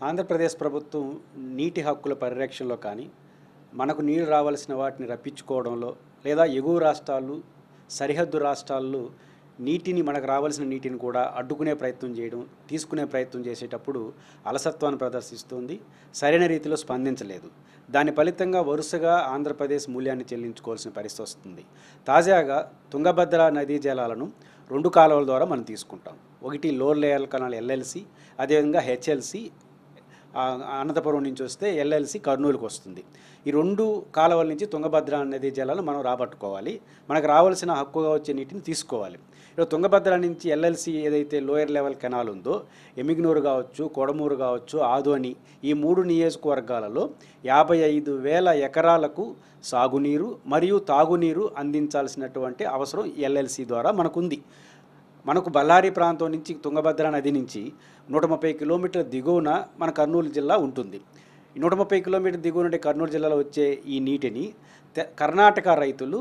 ఆంధ్రప్రదేశ్ ప్రభుత్వం నీటి హక్కుల పరిరక్షణలో కానీ, మనకు నీళ్ళు రావాల్సిన వాటిని రప్పించుకోవడంలో, లేదా ఎగువ రాష్ట్రాలు, సరిహద్దు రాష్ట్రాల్లో మనకు రావాల్సిన నీటిని కూడా అడ్డుకునే ప్రయత్నం చేయడం, తీసుకునే ప్రయత్నం చేసేటప్పుడు అలసత్వాన్ని ప్రదర్శిస్తుంది. సరైన రీతిలో స్పందించలేదు. దాని ఫలితంగా వరుసగా ఆంధ్రప్రదేశ్ మూల్యాన్ని చెల్లించుకోవాల్సిన పరిస్థితి వస్తుంది. తాజాగా తుంగభద్ర నదీ జలాలను 2 కాలువల ద్వారా మనం తీసుకుంటాం. ఒకటి లోవర్ లేయర్ కెనాల్ ఎల్ఎల్సి, అదేవిధంగా హెచ్ఎల్సి అనంతపురం నుంచి వస్తే ఎల్ఎల్సి కర్నూలుకు వస్తుంది. ఈ 2 కాలువల నుంచి తుంగభద్ర నదీ జలాలను మనం రాబట్టుకోవాలి. మనకు రావాల్సిన హక్కుగా వచ్చే నీటిని తీసుకోవాలి. ఇప్పుడు తుంగభద్ర నుంచి ఎల్ఎల్సి ఏదైతే లోయర్ లెవెల్ కెనాల్ ఉందో, ఎమిగ్నూరు కావచ్చు, కొడమూరు కావచ్చు, ఆదోని, ఈ 3 నియోజకవర్గాలలో 55,000 ఎకరాలకు సాగునీరు మరియు తాగునీరు అందించాల్సినటువంటి అవసరం ఎల్ఎల్సి ద్వారా మనకుంది. మనకు బళ్ళారి ప్రాంతం నుంచి తుంగభద్ర నది నుంచి 130 కిలోమీటర్ల దిగువన మన కర్నూలు జిల్లా ఉంటుంది. 130 కిలోమీటర్ల దిగువ నుండి కర్నూలు జిల్లాలో వచ్చే ఈ నీటిని కర్ణాటక రైతులు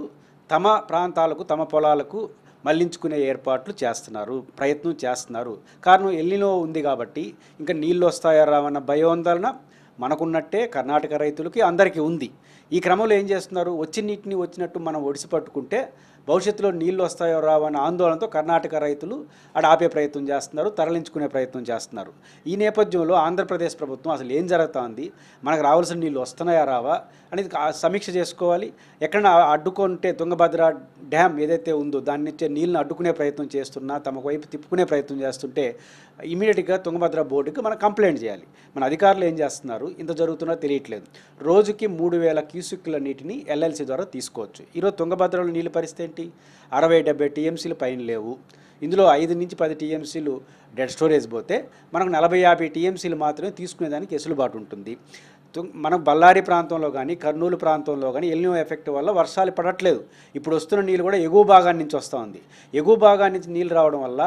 తమ ప్రాంతాలకు, తమ పొలాలకు మళ్లించుకునే ఏర్పాట్లు చేస్తున్నారు, ప్రయత్నం చేస్తున్నారు. కారణం ఎల్నినో ఉంది కాబట్టి ఇంకా నీళ్ళు వస్తాయా రావన్న భయోందోళన మనకున్నట్టే కర్ణాటక రైతులకి అందరికీ ఉంది. ఈ క్రమంలో ఏం చేస్తున్నారు, వచ్చిన నీటిని వచ్చినట్టు మనం ఒడిసి పట్టుకుంటే భవిష్యత్తులో నీళ్ళు వస్తాయో రావన్న ఆందోళనతో కర్ణాటక రైతులు ఆపే ప్రయత్నం చేస్తున్నారు, తరలించుకునే ప్రయత్నం చేస్తున్నారు. ఈ నేపథ్యంలో ఆంధ్రప్రదేశ్ ప్రభుత్వం అసలు ఏం జరుగుతోంది, మనకు రావాల్సిన నీళ్ళు వస్తున్నాయా రావా అనేది సమీక్ష చేసుకోవాలి. ఎక్కడైనా అడ్డుకుంటే తుంగభద్ర డ్యామ్ ఏదైతే ఉందో దాని నుంచి నీళ్ళని అడ్డుకునే ప్రయత్నం చేస్తున్నా, తమ వైపు తిప్పుకునే ప్రయత్నం చేస్తుంటే ఇమీడియట్గా తుంగభద్ర బోర్డుకి మనం కంప్లైంట్ చేయాలి. మన అధికారులు ఏం చేస్తున్నారు, ఇంత జరుగుతున్నా తెలియట్లేదు. రోజుకి 3,000 క్యూసెక్కుల నీటిని ఎల్ఎల్సి ద్వారా తీసుకోవచ్చు. ఈరోజు తుంగభద్రలో నీళ్ళ పరిస్థితి ఏంటి, 60-70 టీఎంసీలు పైన లేవు. ఇందులో 5 నుంచి 10 టీఎంసీలు డెడ్ స్టోరేజ్ పోతే మనకు 40-50 టీఎంసీలు మాత్రమే తీసుకునేదానికి వెసులుబాటు ఉంటుంది. మనకు బళ్ళారి ప్రాంతంలో కానీ, కర్నూలు ప్రాంతంలో కానీ ఎల్నినో ఎఫెక్ట్ వల్ల వర్షాలు పడట్లేదు. ఇప్పుడు వస్తున్న నీళ్ళు కూడా ఎగువ భాగాన్ని నుంచి వస్తూ ఉంది. ఎగువ భాగాన్ని నుంచి నీళ్ళు రావడం వల్ల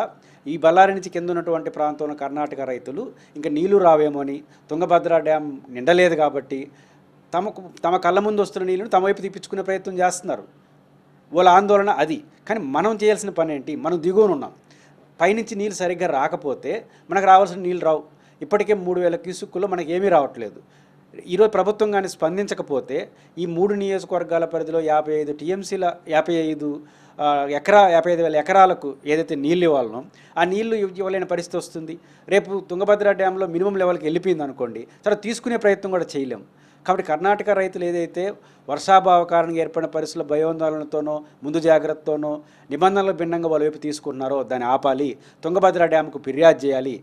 ఈ బళ్ళారి నుంచి కింద ఉన్నటువంటి ప్రాంతంలో కర్ణాటక రైతులు ఇంకా నీళ్లు రావేమో అని, తుంగభద్ర డ్యామ్ నిండలేదు కాబట్టి తమ కళ్ళ ముందు వస్తున్న నీళ్ళను తమ వైపు తిప్పించుకునే ప్రయత్నం చేస్తున్నారు. వాళ్ళ ఆందోళన అది. కానీ మనం చేయాల్సిన పని ఏంటి, మనం దిగువన ఉన్నాం. పైనుంచి నీళ్ళు సరిగ్గా రాకపోతే మనకు రావాల్సిన నీళ్ళు రావు. ఇప్పటికే 3,000 క్యూసెక్కుల్లో మనకి ఏమీ రావట్లేదు. ఈరోజు ప్రభుత్వం కానీ స్పందించకపోతే ఈ 3 నియోజకవర్గాల పరిధిలో 55 టీఎంసీల 55,000 ఎకరాలకు ఏదైతే నీళ్ళు ఇవ్వాలనో ఆ నీళ్లు ఇవ్వలేని పరిస్థితి వస్తుంది. రేపు తుంగభద్ర డ్యాంలో మినిమం లెవెల్కి వెళ్ళిపోయింది అనుకోండి, తర్వాత తీసుకునే ప్రయత్నం కూడా చేయలేం. కాబట్టి కర్ణాటక రైతులు ఏదైతే వర్షాభావ కారణంగా ఏర్పడిన పరిస్థితుల భయోందోళనతోనో, ముందు జాగ్రత్తతోనో, నిబంధనలు భిన్నంగా వాళ్ళ వైపు తీసుకుంటున్నారో దాన్ని ఆపాలి. తుంగభద్ర డ్యాంకు ఫిర్యాదు చేయాలి.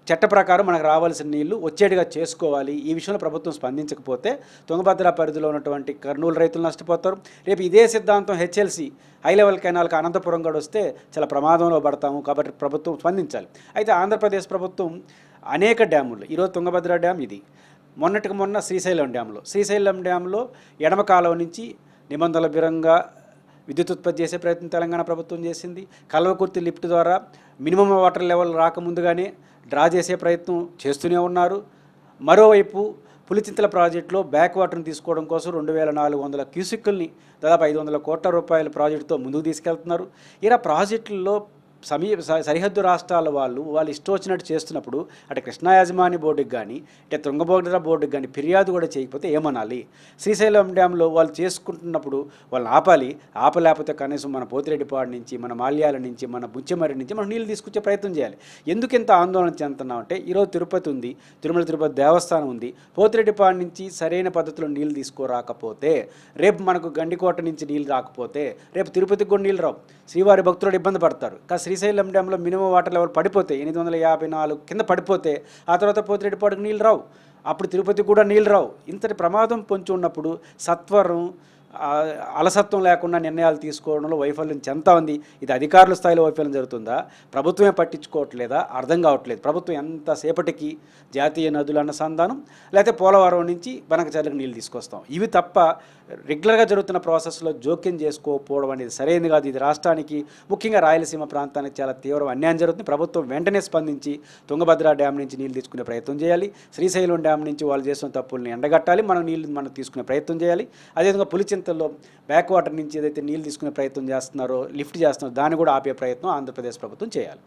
చట్ట ప్రకారం మనకు రావాల్సిన నీళ్లు వచ్చేట్టుగా చేసుకోవాలి. ఈ విషయంలో ప్రభుత్వం స్పందించకపోతే తుంగభద్ర పరిధిలో ఉన్నటువంటి కర్నూలు రైతులు నష్టపోతారు. రేపు ఇదే సిద్ధాంతం హెచ్ఎల్సి హై లెవెల్ కెనాల్కి అనంతపురం కూడా వస్తే చాలా ప్రమాదంలో పడతాము. కాబట్టి ప్రభుత్వం స్పందించాలి. అయితే ఆంధ్రప్రదేశ్ ప్రభుత్వం అనేక డ్యాములు, ఈరోజు తుంగభద్ర డ్యామ్ ఇది, మొన్నటికి మొన్న శ్రీశైలం డ్యాంలో ఎడమ కాలువ నుంచి నిబంధనల బిరంగా విద్యుత్ ఉత్పత్తి చేసే ప్రయత్నం తెలంగాణ ప్రభుత్వం చేసింది. కల్వకుర్తి లిఫ్ట్ ద్వారా మినిమం వాటర్ లెవెల్ రాకముందుగానే డ్రా చేసే ప్రయత్నం చేస్తూనే ఉన్నారు. మరోవైపు పులిచింతల ప్రాజెక్టులో బ్యాక్ వాటర్ని తీసుకోవడం కోసం 2,400 క్యూసెక్కుల్ని దాదాపు 500 కోట్ల రూపాయల ప్రాజెక్టుతో ముందుకు తీసుకెళ్తున్నారు. ఇలా ప్రాజెక్టుల్లో సరిహద్దు రాష్ట్రాల వాళ్ళు ఇష్టం వచ్చినట్టు చేస్తున్నప్పుడు అటు కృష్ణా యాజమాన్య బోర్డుకి కానీ, ఇటు తుంగభద్ర బోర్డుకి కానీ ఫిర్యాదు కూడా చేయకపోతే ఏమనాలి? శ్రీశైలం డ్యాంలో వాళ్ళు చేసుకుంటున్నప్పుడు వాళ్ళని ఆపలేకపోతే కనీసం మన పోతిరెడ్డిపాడు నుంచి, మన మాల్యాల నుంచి, మన బుచ్చెమర్రి నుంచి మనం నీళ్ళు తీసుకొచ్చే ప్రయత్నం చేయాలి. ఎందుకు ఇంత ఆందోళన చెందుతున్నామంటే ఈరోజు తిరుపతి ఉంది, తిరుపతి దేవస్థానం ఉంది. పోతిరెడ్డిపాడు నుంచి సరైన పద్ధతిలో నీళ్ళు తీసుకోరాకపోతే, రేపు మనకు గండికోట నుంచి నీళ్ళు రాకపోతే రేపు తిరుపతికి కూడా నీళ్ళు రావు. శ్రీవారి భక్తులు ఇబ్బంది పడతారు. శ్రీశైలం డ్యాంలో మినిమం వాటర్ లెవెల్ పడిపోతే 854 కింద పడిపోతే ఆ తర్వాత పోతిరెడ్డిపాడుకు నీళ్ళు రావు, అప్పుడు తిరుపతికి కూడా నీళ్ళు రావు. ఇంతటి ప్రమాదం పొంచి ఉన్నప్పుడు సత్వరం, అలసత్వం లేకుండా నిర్ణయాలు తీసుకోవడంలో వైఫల్యం చెందుతా ఉంది. ఇది అధికారుల స్థాయిలో వైఫల్యం జరుగుతుందా, ప్రభుత్వమే పట్టించుకోవట్లేదా అర్థం కావట్లేదు. ప్రభుత్వం ఎంతసేపటికి జాతీయ నదుల అనుసంధానం, లేకపోతే పోలవరం నుంచి బనకచర్లకు నీళ్ళు తీసుకొస్తాం, ఇవి తప్ప రెగ్యులర్గా జరుగుతున్న ప్రాసెస్లో జోక్యం చేసుకోకపోవడం అనేది సరైనది కాదు. ఇది రాష్ట్రానికి, ముఖ్యంగా రాయలసీమ ప్రాంతానికి చాలా తీవ్ర అన్యాయం జరుగుతుంది. ప్రభుత్వం వెంటనే స్పందించి తుంగభద్ర డ్యామ్ నుంచి నీళ్ళు తీసుకునే ప్రయత్నం చేయాలి. శ్రీశైలం డ్యామ్ నుంచి వాళ్ళు చేస్తున్న తప్పుల్ని ఎండగట్టాలి. మనం తీసుకునే ప్రయత్నం చేయాలి. అదేవిధంగా పులిచింతల్లో బ్యాక్ వాటర్ నుంచి ఏదైతే నీళ్ళు తీసుకునే ప్రయత్నం చేస్తున్నారో, లిఫ్ట్ చేస్తున్నారో దాన్ని కూడా ఆపే ప్రయత్నం ఆంధ్రప్రదేశ్ ప్రభుత్వం చేయాలి.